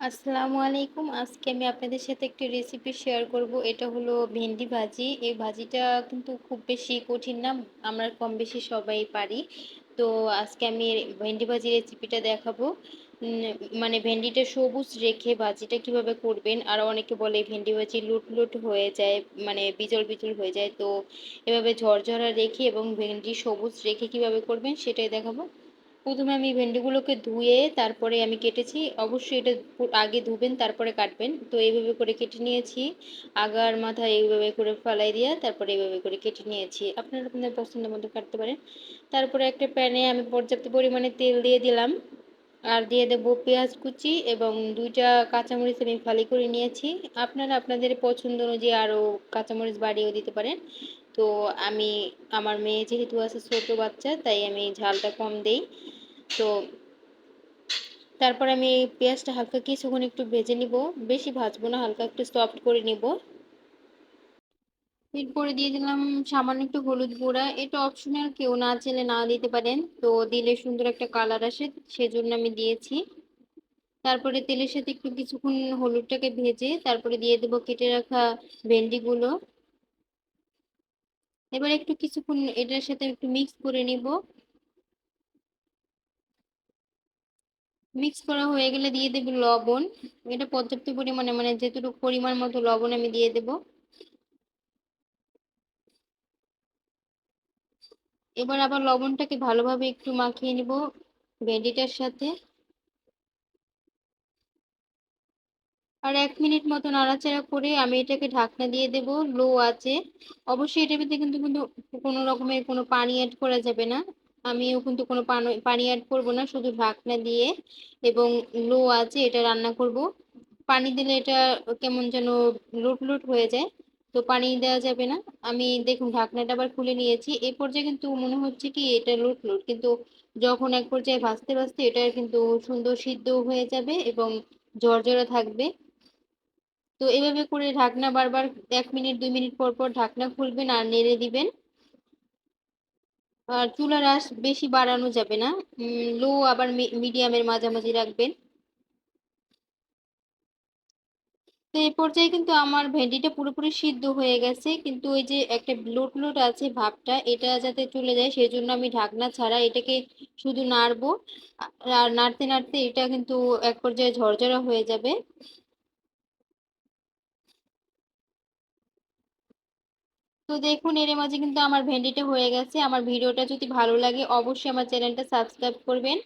আসসালামু আলাইকুম। আজকে আমি আপনাদের সাথে একটি রেসিপি শেয়ার করব। এটা হলো ভেন্ডি ভাজি। এই ভাজিটা কিন্তু খুব বেশি কঠিন না। আমরা কম বেশি সবাই পারি। তো আজকে আমি ভেন্ডি ভাজি রেসিপিটা দেখাবো। মানে ভেন্ডিটা সবুজ রেখে ভাজিটা কিভাবে করবেন। আর অনেকে বলে ভেন্ডি ভাজি লুট হয়ে যায়, মানে বিজল বিজল হয়ে যায়। তো এভাবে ঝরঝরা রেখে এবং ভেন্ডি সবুজ রেখে কিভাবে করবেন সেটাই দেখাবো। প্রথমে আমি ভেন্ডিগুলোকে ধুয়ে তারপরে আমি কেটেছি। অবশ্যই এটা আগে ধুবেন তারপরে কাটবেন। তো এইভাবে করে কেটে নিয়েছি। আগার মাথা এইভাবে করে ফালাই দিয়ে তারপরে এইভাবে করে কেটে নিয়েছি। আপনারা আপনাদের পছন্দ মতো কাটতে পারেন। তারপরে একটা প্যানে আমি পর্যাপ্ত পরিমাণে তেল দিয়ে দিলাম। আর দিয়ে দেবো পেঁয়াজ কুচি এবং 2টা কাঁচামরিচ আমি ফালি করে নিয়েছি। আপনারা আপনাদের পছন্দ অনুযায়ী আরও কাঁচামরিচ বাড়িয়েও দিতে পারেন। তো আমি, আমার মেয়ে যেহেতু আছে ছোট বাচ্চা, তাই আমি ঝালটা কম দেই। তো তারপর আমি পেঁয়াজটা হালকা কিছুক্ষণ একটু ভেজে নিব। বেশি ভাজবো না, হালকা একটু সফট করে নিব। এরপরে দিয়ে দিলাম সামান্য একটু হলুদ গুঁড়া। এটা অপশনাল, কেউ না চাইলে না দিতে পারেন। তো দিলে সুন্দর একটা কালার আসে, সেজন্য আমি দিয়েছি। তারপরে তেলের সাথে একটু কিছুক্ষণ হলুদটাকে ভেজে তারপরে দিয়ে দেবো কেটে রাখা ভেন্ডিগুলো। এবার একটু কিছুক্ষণ এটার সাথে একটু মিক্স করে নিব। মিক্স করা হয়ে গেলে দিয়ে দেবো লবণ। এটা পর্যাপ্ত পরিমাণে, মানে যেটুকু পরিমাণ মতো লবণ আমি দিয়ে দেব। এবার আবার লবণটাকে ভালোভাবে একটু মাখিয়ে নিব ভেন্ডিটার সাথে। আর 1 মিনিট মতো নাড়াচাড়া করে আমি এটাকে ঢাকনা দিয়ে দেব লো আঁচে। অবশ্যই এটার ভিতরে কিন্তু কিন্তু কোনো রকমের কোনো পানি অ্যাড করা যাবে না। আমিও কিন্তু কোনো পানি অ্যাড করব না, শুধু ঢাকনা দিয়ে এবং লো আঁচে এটা রান্না করব। পানি দিলে এটা কেমন যেন লুট হয়ে যায়। তো পানি দেওয়া যাবে না। আমি দেখুন ঢাকনাটা আবার খুলে নিয়েছি। এই পর্যায়ে কিন্তু মনে হচ্ছে কি এটা লুট, কিন্তু যখন এক পর্যায়ে ভাজতে ভাজতে এটা কিন্তু সুন্দর সিদ্ধ হয়ে যাবে এবং ঝরঝরা থাকবে। তো এভাবে করে ঢাকনা বারবার 1 মিনিট 2 মিনিট পর পর ঢাকনা খুলবেন আর নেড়ে দিবেন। আর চুলার আঁচ বেশি বাড়ানো যাবে না, লো আবার মিডিয়ামের মাঝামাঝি রাখবেন। তো এই পর্যায়ে কিন্তু আমার ভেন্ডিটা পুরোপুরি সিদ্ধ হয়ে গেছে, কিন্তু ওই যে একটা লোট আছে ভাবটা, এটা যাতে চলে যায় সেই জন্য আমি ঢাকনা ছাড়া এটাকে শুধু নাড়বো। আর নাড়তে নাড়তে এটা কিন্তু এক পর্যায়ে ঝরঝরা হয়ে যাবে। তো দেখুন এর মাঝে কিন্তু আমার ভেন্ডিটা হয়ে গেছে। আমার ভিডিওটা যদি ভালো লাগে অবশ্যই আমার চ্যানেলটা সাবস্ক্রাইব করবেন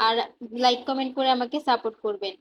আর লাইক কমেন্ট করে আমাকে সাপোর্ট করবেন।